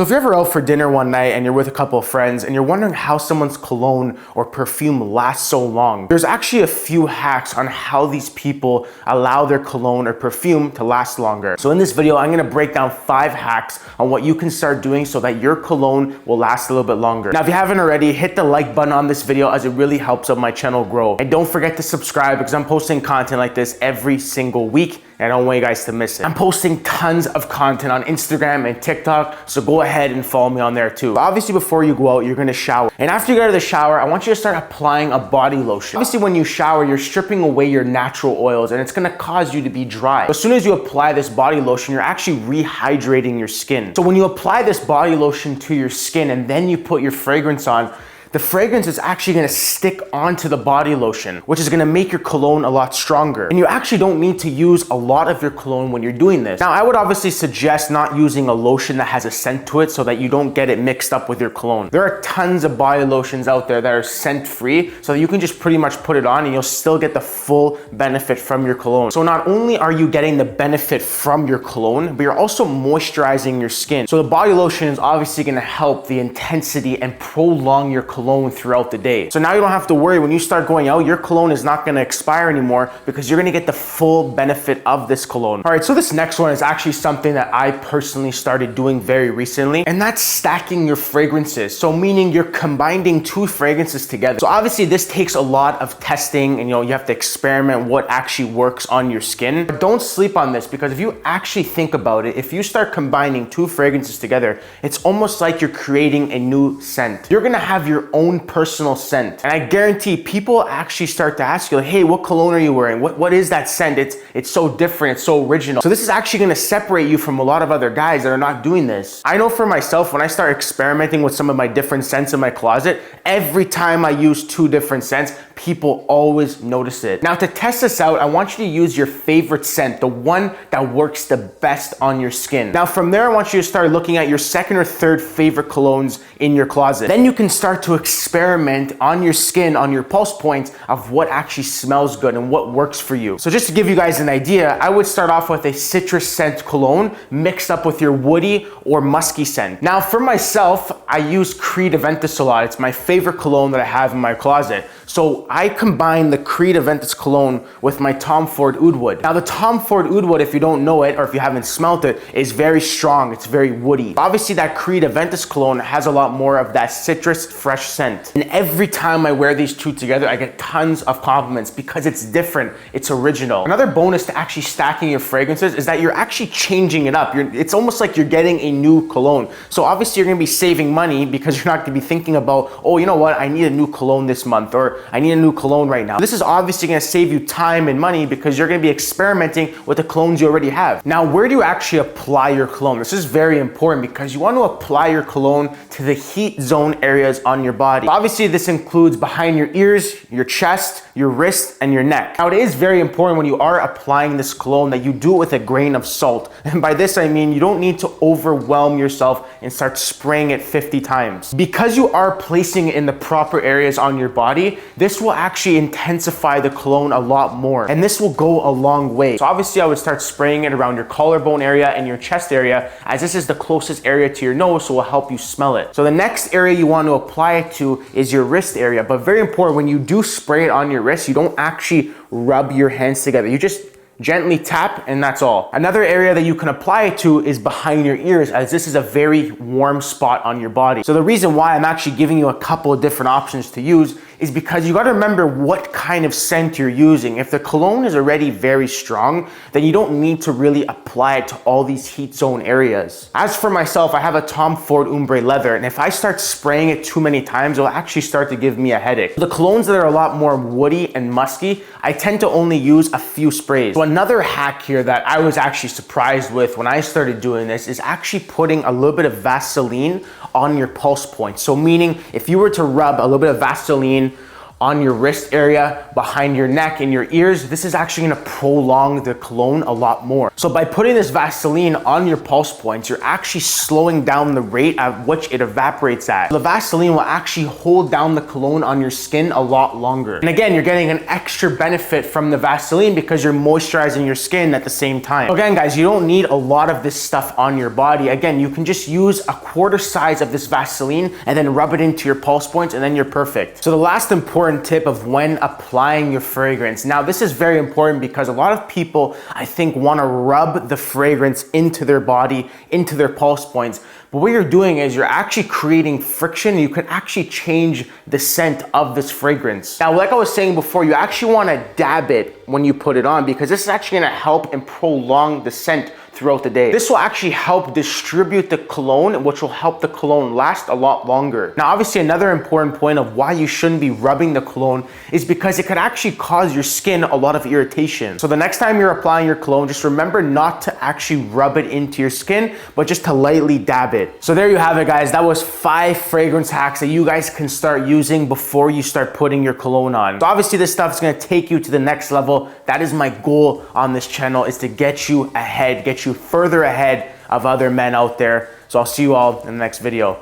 So if you're ever out for dinner one night and you're with a couple of friends and you're wondering how someone's cologne or perfume lasts so long, there's actually a few hacks on how these people allow their cologne or perfume to last longer. So in this video, I'm gonna break down 5 hacks on what you can start doing so that your cologne will last a little bit longer. Now, if you haven't already, hit the like button on this video as it really helps out my channel grow. And don't forget to subscribe because I'm posting content like this every single week and I don't want you guys to miss it. I'm posting tons of content on Instagram and TikTok, so go ahead and follow me on there too. But obviously, before you go out, you're gonna shower. And after you get out of the shower, I want you to start applying a body lotion. Obviously, when you shower, you're stripping away your natural oils and it's gonna cause you to be dry. So as soon as you apply this body lotion, you're actually rehydrating your skin. So when you apply this body lotion to your skin and then you put your fragrance on, the fragrance is actually gonna stick onto the body lotion, which is gonna make your cologne a lot stronger. And you actually don't need to use a lot of your cologne when you're doing this. Now, I would obviously suggest not using a lotion that has a scent to it so that you don't get it mixed up with your cologne. There are tons of body lotions out there that are scent-free, so that you can just pretty much put it on and you'll still get the full benefit from your cologne. So not only are you getting the benefit from your cologne, but you're also moisturizing your skin. So the body lotion is obviously gonna help the intensity and prolong your cologne throughout the day. So now you don't have to worry when you start going out, your cologne is not gonna expire anymore because you're gonna get the full benefit of this cologne. All right, so this next one is actually something that I personally started doing very recently, and that's stacking your fragrances. So meaning you're combining 2 fragrances together. So obviously this takes a lot of testing and you have to experiment what actually works on your skin. But don't sleep on this because if you actually think about it, if you start combining 2 fragrances together, it's almost like you're creating a new scent. You're gonna have your own personal scent. And I guarantee people actually start to ask you, like, hey, what cologne are you wearing? What is that scent? It's so different, it's so original. So this is actually gonna separate you from a lot of other guys that are not doing this. I know for myself, when I start experimenting with some of my different scents in my closet, every time I use 2 different scents, people always notice it. Now to test this out, I want you to use your favorite scent, the one that works the best on your skin. Now from there, I want you to start looking at your second or third favorite colognes in your closet. Then you can start to experiment on your skin, on your pulse points of what actually smells good and what works for you. So just to give you guys an idea, I would start off with a citrus scent cologne mixed up with your woody or musky scent. Now for myself, I use Creed Aventus a lot. It's my favorite cologne that I have in my closet. So I combine the Creed Aventus cologne with my Tom Ford Oud Wood. Now the Tom Ford Oud Wood, if you don't know it or if you haven't smelt it, is very strong. It's very woody. Obviously that Creed Aventus cologne has a lot more of that citrus fresh scent. And every time I wear these 2 together, I get tons of compliments because it's different, it's original. Another bonus to actually stacking your fragrances is that you're actually changing it up. It's almost like you're getting a new cologne. So obviously you're gonna be saving money because you're not gonna be thinking about, oh, you know what, I need a new cologne this month, or I need a new cologne right now. This is obviously gonna save you time and money because you're gonna be experimenting with the colognes you already have. Now, where do you actually apply your cologne? This is very important because you want to apply your cologne to the heat zone areas on your body. Obviously, this includes behind your ears, your chest, your wrist, and your neck. Now, it is very important when you are applying this cologne that you do it with a grain of salt. And by this, I mean you don't need to overwhelm yourself and start spraying it 50 times. Because you are placing it in the proper areas on your body, this will actually intensify the cologne a lot more. And this will go a long way. So obviously, I would start spraying it around your collarbone area and your chest area, as this is the closest area to your nose, so it will help you smell it. So the next area you want to apply it to is your wrist area. But very important, when you do spray it on your wrist, you don't actually rub your hands together. You just gently tap and that's all. Another area that you can apply it to is behind your ears, as this is a very warm spot on your body. So the reason why I'm actually giving you a couple of different options to use is because you gotta remember what kind of scent you're using. If the cologne is already very strong, then you don't need to really apply it to all these heat zone areas. As for myself, I have a Tom Ford Ombre Leather, and if I start spraying it too many times, it'll actually start to give me a headache. The colognes that are a lot more woody and musky, I tend to only use a few sprays. So another hack here that I was actually surprised with when I started doing this is actually putting a little bit of Vaseline on your pulse points. So meaning if you were to rub a little bit of Vaseline on your wrist area, behind your neck, in your ears, this is actually gonna prolong the cologne a lot more. So by putting this Vaseline on your pulse points, you're actually slowing down the rate at which it evaporates at. The Vaseline will actually hold down the cologne on your skin a lot longer. And again, you're getting an extra benefit from the Vaseline because you're moisturizing your skin at the same time. So again, guys, you don't need a lot of this stuff on your body. Again, you can just use a quarter size of this Vaseline and then rub it into your pulse points, and then you're perfect. So the last important tip of when applying your fragrance. Now, this is very important because a lot of people, I think, want to rub the fragrance into their body, into their pulse points. But what you're doing is you're actually creating friction. You can actually change the scent of this fragrance. Now, like I was saying before, you actually want to dab it when you put it on because this is actually going to help and prolong the scent throughout the day. This will actually help distribute the cologne, which will help the cologne last a lot longer. Now, obviously, another important point of why you shouldn't be rubbing the cologne is because it could actually cause your skin a lot of irritation. So the next time you're applying your cologne, just remember not to actually rub it into your skin, but just to lightly dab it. So there you have it, guys. That was 5 fragrance hacks that you guys can start using before you start putting your cologne on. So obviously, this stuff is gonna take you to the next level. That is my goal on this channel, is to get you ahead, get you further ahead of other men out there. So I'll see you all in the next video.